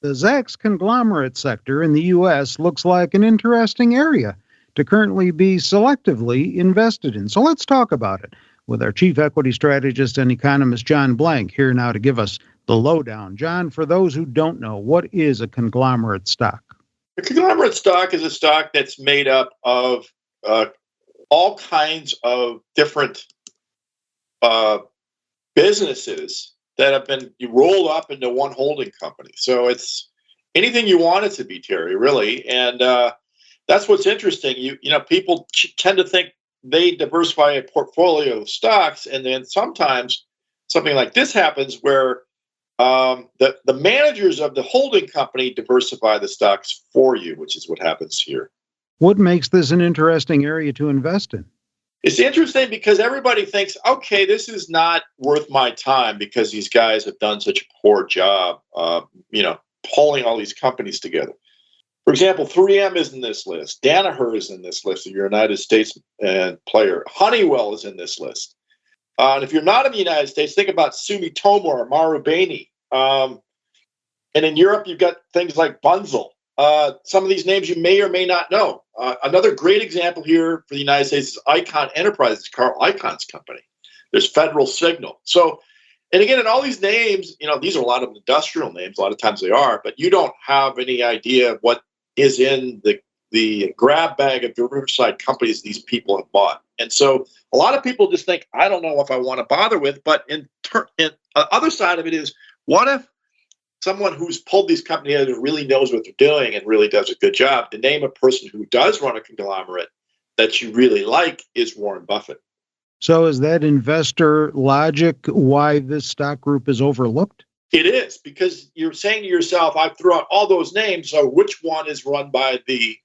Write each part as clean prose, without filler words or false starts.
The Zacks conglomerate sector in the U.S. looks like an interesting area to currently be selectively invested in. So let's talk about it with our chief equity strategist and economist, John Blank, here now to give us the lowdown. John, for those who don't know, what is a conglomerate stock? A conglomerate stock is a stock that's made up of all kinds of different businesses that have been rolled up into one holding company. So it's anything you want it to be, Terry, really. And that's what's interesting. You know, people tend to think they diversify a portfolio of stocks, and then sometimes something like this happens where the managers of the holding company diversify the stocks for you, which is what happens here. What makes this an interesting area to invest in? It's interesting because everybody thinks, okay, this is not worth my time because these guys have done such a poor job, pulling all these companies together. For example, 3M is in this list. Danaher is in this list, a United States player. Honeywell is in this list. And if you're not in the United States, think about Sumitomo or Marubeni. And in Europe, you've got things like Bunzl. Some of these names you may or may not know. Another great example here for the United States is Icahn Enterprises, Carl Icahn's company. There's Federal Signal. So, and again, in all these names, these are a lot of industrial names. A lot of times they are, but you don't have any idea what is in the grab bag of diversified companies these people have bought. And so a lot of people just think, I don't know if I want to bother with, but in other side of it is, what if someone who's pulled these companies together really knows what they're doing and really does a good job? To name a person who does run a conglomerate that you really like is Warren Buffett. So is that investor logic why this stock group is overlooked? It is, because you're saying to yourself, I threw out all those names, so which one is run by the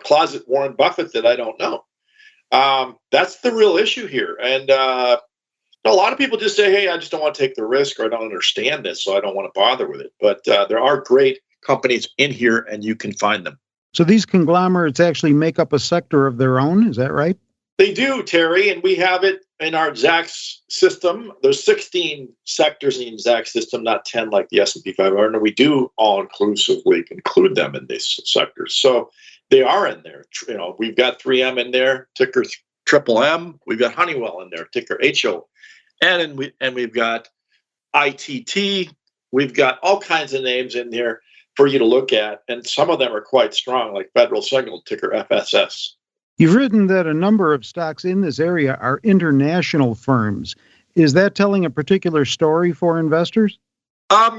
closet Warren Buffett that I don't know? That's the real issue here. And a lot of people just say, hey, I just don't want to take the risk, or I don't understand this, so I don't want to bother with it. But there are great companies in here, and you can find them. So these conglomerates actually make up a sector of their own, is that right? They do, Terry, and we have it in our Zacks system. There's 16 sectors in the Zacks system, not 10 like the S&P 500, and we do all-inclusively include them in these sectors. So they are in there. We've got 3M in there, ticker triple M. We've got Honeywell in there, ticker HO. And we've got ITT. We've got all kinds of names in there for you to look at, and some of them are quite strong, like Federal Signal, ticker FSS. You've written that a number of stocks in this area are international firms. Is that telling a particular story for investors?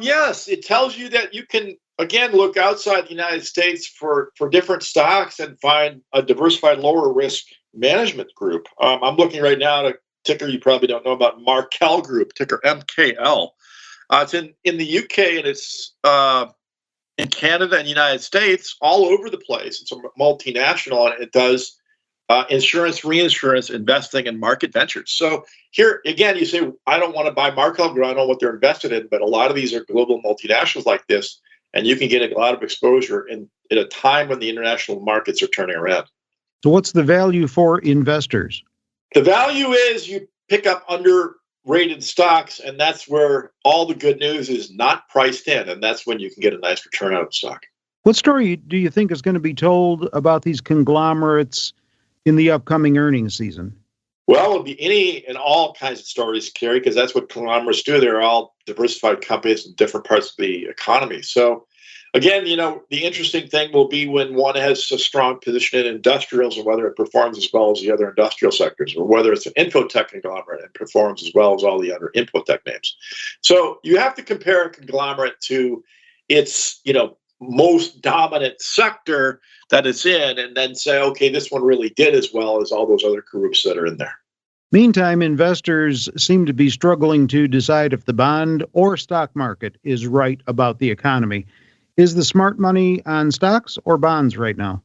Yes, it tells you that you can, again, look outside the United States for different stocks and find a diversified lower risk management group. I'm looking right now at a ticker you probably don't know about, Markel Group, ticker MKL. It's in the UK, and it's in Canada and the United States, all over the place. It's a multinational, and it does insurance, reinsurance, investing, and market ventures. So here, again, you say, I don't want to buy Markel Group. I don't know what they're invested in, but a lot of these are global multinationals like this, and you can get a lot of exposure at a time when the international markets are turning around. So what's the value for investors? The value is you pick up underrated stocks, and that's where all the good news is not priced in, and that's when you can get a nice return out of stock. What story do you think is going to be told about these conglomerates in the upcoming earnings season? Well, it'll be any and all kinds of stories, Kerry, because that's what conglomerates do. They're all diversified companies in different parts of the economy. So, again, the interesting thing will be when one has a strong position in industrials and whether it performs as well as the other industrial sectors, or whether it's an infotech conglomerate and performs as well as all the other infotech names. So you have to compare a conglomerate to its, most dominant sector that it's in, and then say, okay, this one really did as well as all those other groups that are in there. Meantime, investors seem to be struggling to decide if the bond or stock market is right about the economy. Is the smart money on stocks or bonds right now?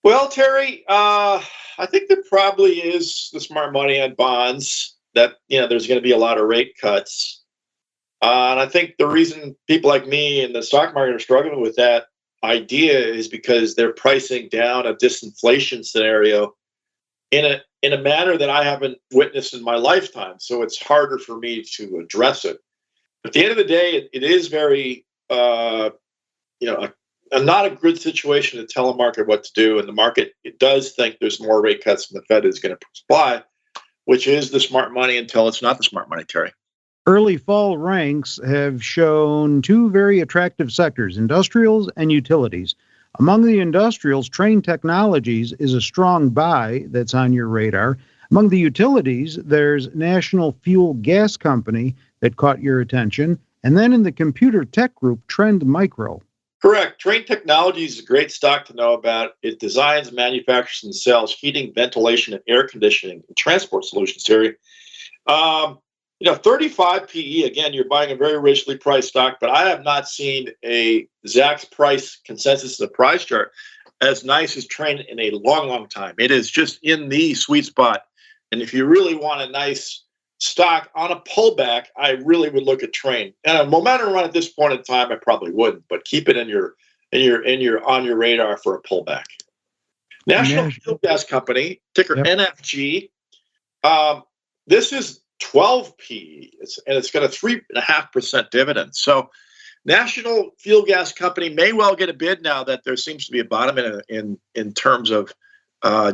Well, Terry, I think there probably is the smart money on bonds, that there's going to be a lot of rate cuts. And I think the reason people like me in the stock market are struggling with that idea is because they're pricing down a disinflation scenario in a manner that I haven't witnessed in my lifetime. So it's harder for me to address it. At the end of the day, it is very not a good situation to tell a market what to do. And the market, it does think there's more rate cuts than the Fed is going to supply, which is the smart money until it's not the smart money, Terry. Early fall ranks have shown two very attractive sectors, industrials and utilities. Among the industrials, Trane Technologies is a strong buy that's on your radar. Among the utilities, there's National Fuel Gas Company that caught your attention. And then in the computer tech group, Trend Micro. Correct. Trane Technologies is a great stock to know about. It designs, manufactures, and sells heating, ventilation, and air conditioning and transport solutions, Terry. 35 PE, again, you're buying a very richly priced stock, but I have not seen a Zacks price consensus, the price chart, as nice as Trane in a long, long time. It is just in the sweet spot. And if you really want a nice stock on a pullback, I really would look at Trane. And a momentum run at this point in time, I probably wouldn't, but keep it on your radar for a pullback. National Fuel Gas Company, ticker NFG. This is 12 PE, and it's got a 3.5% dividend. So National Fuel Gas Company may well get a bid now that there seems to be a bottom in terms of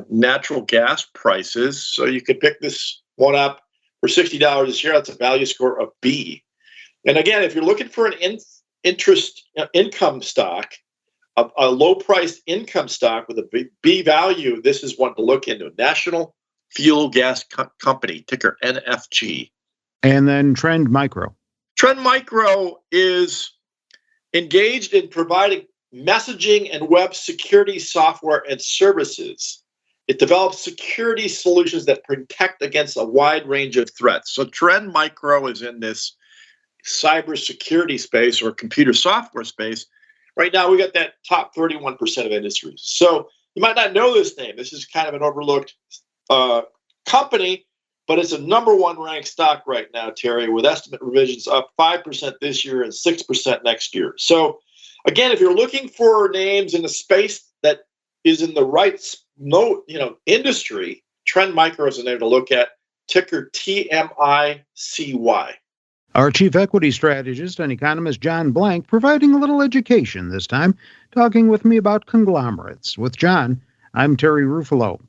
natural gas prices. So you could pick this one up for $60 a share. That's a value score of B. And again, if you're looking for an income stock, a low-priced income stock with a B value, this is one to look into. National Fuel Gas Company, ticker NFG. And then Trend Micro. Trend Micro is engaged in providing messaging and web security software and services. It develops security solutions that protect against a wide range of threats. So Trend Micro is in this cybersecurity space or computer software space. Right now, we got that top 31% of industries. So you might not know this name. This is kind of an overlooked company, but it's a number one ranked stock right now, Terry, with estimate revisions up 5% this year and 6% next year. So again, if you're looking for names in a space that is in the right industry, Trend Micro is a name to look at, ticker TMICY. Our chief equity strategist and economist, John Blank, providing a little education this time, talking with me about conglomerates. With John, I'm Terry Ruffalo.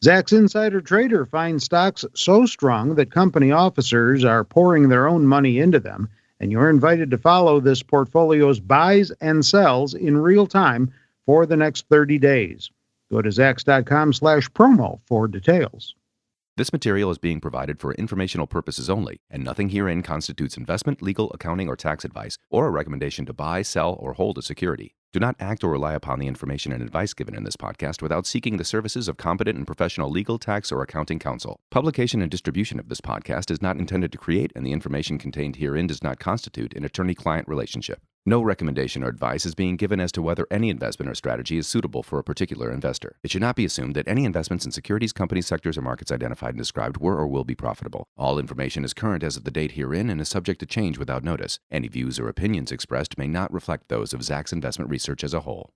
Zacks Insider Trader finds stocks so strong that company officers are pouring their own money into them, and you're invited to follow this portfolio's buys and sells in real time for the next 30 days. Go to Zacks.com/promo for details. This material is being provided for informational purposes only, and nothing herein constitutes investment, legal, accounting, or tax advice, or a recommendation to buy, sell, or hold a security. Do not act or rely upon the information and advice given in this podcast without seeking the services of competent and professional legal, tax, or accounting counsel. Publication and distribution of this podcast is not intended to create, and the information contained herein does not constitute, an attorney-client relationship. No recommendation or advice is being given as to whether any investment or strategy is suitable for a particular investor. It should not be assumed that any investments in securities, companies, sectors, or markets identified and described were or will be profitable. All information is current as of the date herein and is subject to change without notice. Any views or opinions expressed may not reflect those of Zacks Investment Research as a whole.